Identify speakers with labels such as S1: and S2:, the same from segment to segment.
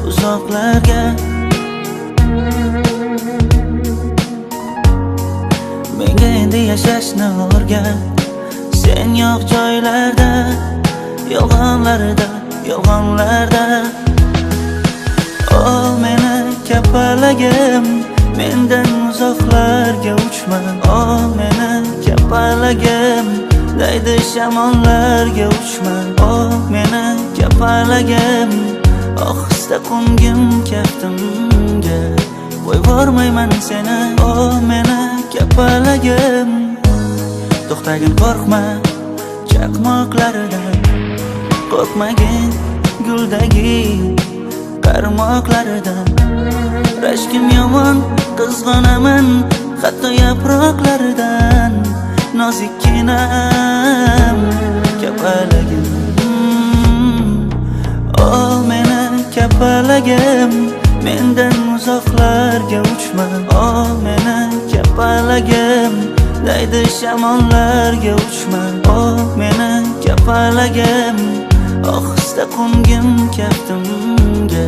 S1: uzoqlarga. Menga endi yashashni o'rgat, sen yo'q joylarda, yolg'onlarda. O meni kapalagim, mendan uzoqlarga uchma. O meni kapalagim, daydi shamollarga uchma. O meni kapalagim, ohista qo'ngim kaftimga, qo'yvormayman seni. O meni kapalagim, to'xtagin, qo'rqma chaqmoqlaridan, qo'rqmagin guldagi qarmoqlaridan. Rashkim yomon, qizg'onaman hatto yaproqlaridan. Nozikkinam kapalagim, o meni kapalagim, mendan uzoqlarga uchma. O meni kapalagim, daydi shamollarga uchma. O meni kapalagim, ohista qo'ngim kaftimga,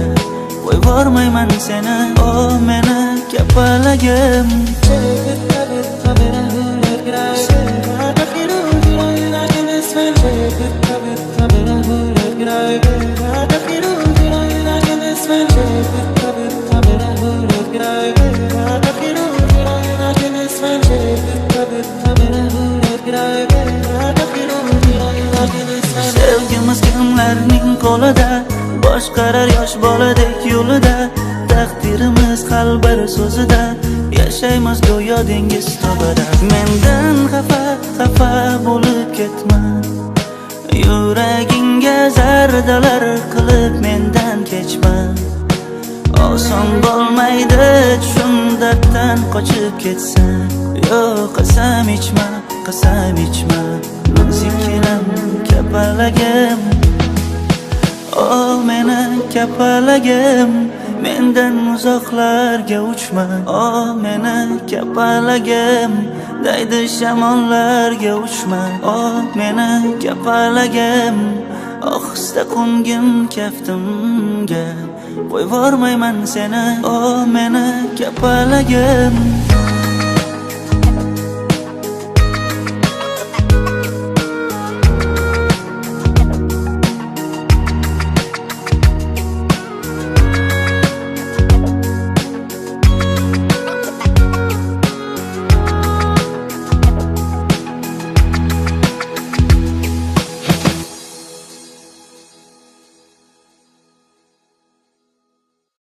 S1: qo'yvormayman seni. O meni kapalagim. Sevgimiz kimlarning qo'lida, boshqarar yosh boladek yo'lida. Taqdirimiz qalbar so'zida, yashaymiz go'yo dengiz tubida. Mendan xafa bo'lib ketma, yuragingga zardalar qilib mendan kechma. Oson bo'lmaydi shundan qochib ketsan. Yo'q, qasam ichma, nozikkinam kapalagim. O meni kapalagim, mendan uzoqlarga uchma. O meni kapalagim, daydi shamollarga uchma. O meni kapalagim, ohista qo'ngim kaftimga, qo'yvormayman seni. O meni kapalagim.